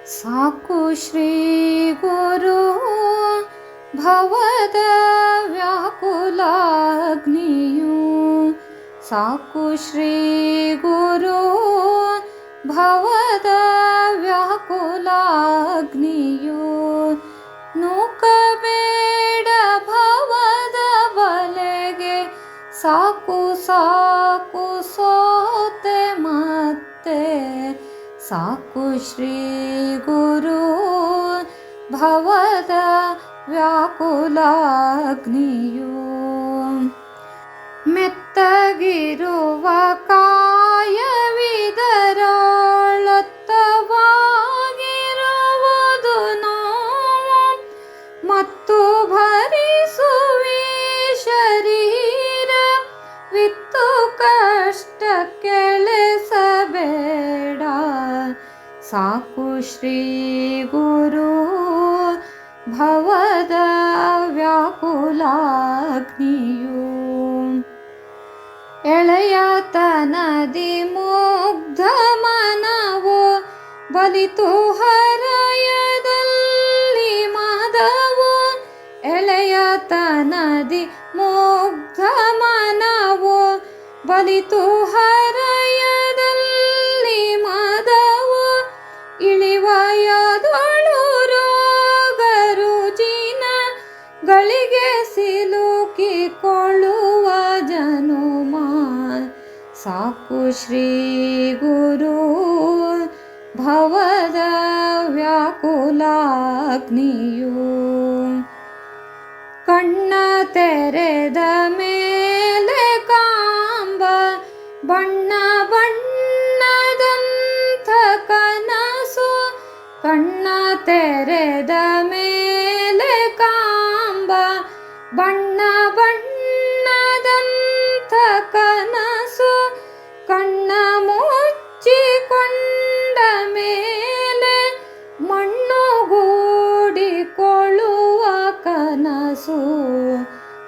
ಸಾಕು ಶ್ರೀ ಗುರು ಭವದ ವ್ಯಾಕುಲಾಗ್ನಿಯು, ಸಾಕು ಶ್ರೀ ಗುರು ಭವದ ವ್ಯಾಕುಲಾಗ್ನಿಯು, ನೂಕಬೇಡ ಭವದ ಬಲೆಗೆ, ಸಾಕು ಸಾಕು ಸೋತೆ ಮತ್ತೆ, ಸಾಕು ಶ್ರೀ ಗುರು ಭವದ ವ್ಯಾಕುಲಾಗ್ನಿಯು. ಮೆತ್ತಗಿರುವ ಕಾಯವಿದರೊಳತ್ತವಾಗಿರುವುದು ನೋವು, ಮತ್ತು ಭರಿಸುವಿ ಶರೀರ ವಿತ್ತು ಕಷ್ಟ ಕೆಳೆಸಬೇಡ, ಸಾಕು ಶ್ರೀ ಗುರು ಭವದ ವ್ಯಾಕುಲಾಗ್ನಿಯು. ಎಳೆಯತನದಿ ಮುಗ್ಧ ಮನವು ಬಲಿತು ಹರಯದಲ್ಲಿ ಮದವು, ಎಳೆಯತನದಿ ಮುಗ್ಧ ಮನವು ಬಲಿತು ಹರಯದಲ್ಲಿ ಮದವು, ಇಳಿವಯದೊಳು ರೋಗ ರುಜಿನ ಗಳಿಗೆ ಸಿಲುಕಿಕೊಳ್ಳುವ ಜನುಮ, ಸಾಕು ಶ್ರೀ ಗುರು ಭವದ ವ್ಯಾಕುಲಾಗ್ನಿಯು. ಕಣ್ಣ ತೆರೆದ ಮೇಲೆ ಕಾಂಬ ಬಣ್ಣ ಬಣ್ಣದಂಥ ಕನಸು, ಕಣ್ಣ ತೆರೆದ ಮೇಲೆ ಕಾಂಬ ಬಣ್ಣ ಬಣ್ಣದಂಥ ಕನಸು, ಕಣ್ಣ ಮುಚ್ಚಿಕೊಂಡ ಮೇಲೆ ಮಣ್ಣುಗೂಡಿಕೊಳ್ಳುವ ಕನಸು,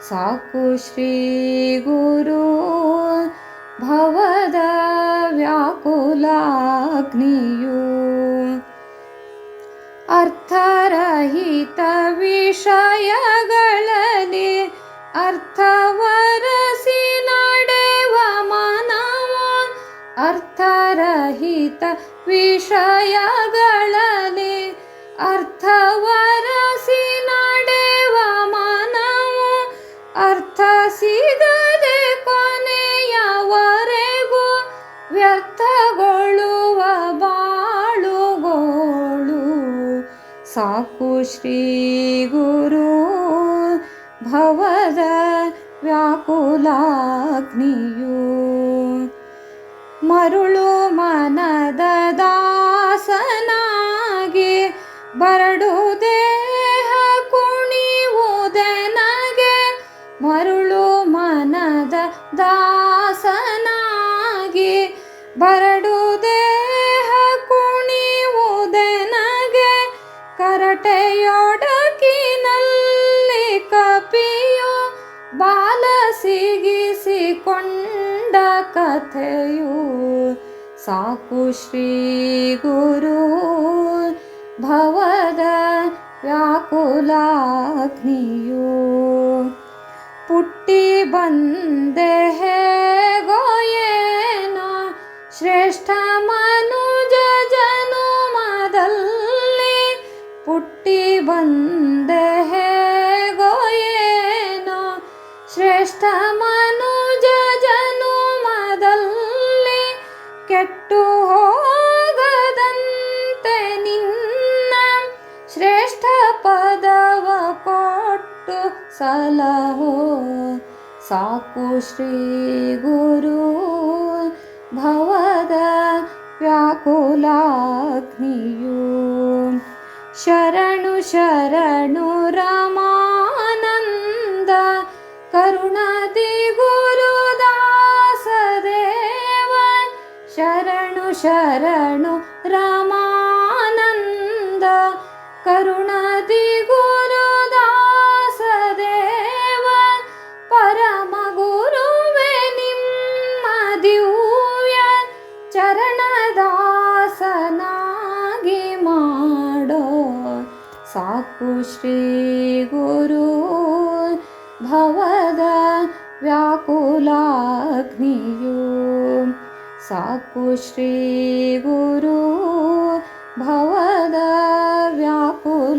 ಸಾಕು ಶ್ರೀ ಗುರು ಭವದ ವ್ಯಾಕುಲಾಗ್ನಿಯು. ಅರ್ಥರಹಿತ ವಿಷಯಗಳಲ್ಲಿ ಅರ್ಥವರಸಿ ನಡೆವ ಮನವು, ಅರ್ಥರಹಿತ ವಿಷಯಗಳಲ್ಲಿ ಅರ್ಥವರಸಿ ನಡೆವ ಮನವು, ಅರ್ಥ ಸಿಗದೆ ಕೊನೆಯವರೆಗೂ ವ್ಯರ್ಥಗೊಳ್ಳುವ ಬಾಳುಗೋಳು, ಸಾಕು ಶ್ರೀ ಗುರು ಭವದ ವ್ಯಾಕುಲಾಗ್ನಿಯು. ಮರುಳು ಮನದ ದಾಸನಾಗಿ ಬರಡು ದೇಹ ಕುಣಿಯುವುದೆನಗೆ, ಮರುಳು ಮನದ ದಾಸನಾಗಿ ಬರಡು ದೇಹ ಕುಣಿಯುವುದೆನಗೆ, ಕರಟೆಯೊಡಕಿನಲ್ಲಿ ಕಪಿಯು ಬಾಲ ಸಿಗಿಸಿಕೊಂಡ ಕಥೆಯು, ಸಾಕು ಶ್ರೀ ಗುರು ಭವದ ವ್ಯಾಕುಲಾಗ್ನಿಯು. ಪುಟ್ಟಿ ಬಂದೆ ಹೇಗೋ ಏನೋ ಶ್ರೇಷ್ಠ ಮನುಜ ಜನುಮದಲ್ಲಿ, ಪುಟ್ಟಿ ಬಂದೆ ಹೇಗೋ ಏನೋ ಶ್ರೇಷ್ಠ ಮನುಜ ಜನುಮದಲ್ಲಿ, ಕೆಟ್ಟು ಹೋಗದಂತೆ ನಿನ್ನ ಶ್ರೇಷ್ಠ ಪದವ ಕೊಟ್ಟು ಸಲಹೋ, ಸಾಕು ಶ್ರೀ ಗುರು ಭವದ ವ್ಯಾಕುಲಾಗ್ನಿಯು. ಶರಣು ಶರಣು ರಮಾನಂದ ಕರುಣದಿ ಗುರುದಾಸ ದೇವ, ಶರಣು ಶರಣು ರಮಾನಂದ ಕರುಣದಿ ಗುರುದಾಸ ದೇವ, ಪರಮ ಗುರುವೆ ನಿಮ್ಮ ದಿವ್ಯ ಚರಣದಾಸನಾಗಿ ಮಾ ಸಾಕು ಶ್ರೀ ಗುರು ಭವದ ವ್ಯಾಕುಲಾಗ್ನಿಯು ಸಾಕು ಶ್ರೀ ಗುರು ಭವದ ವ್ಯಾಕುಲಾಗ್ನಿಯು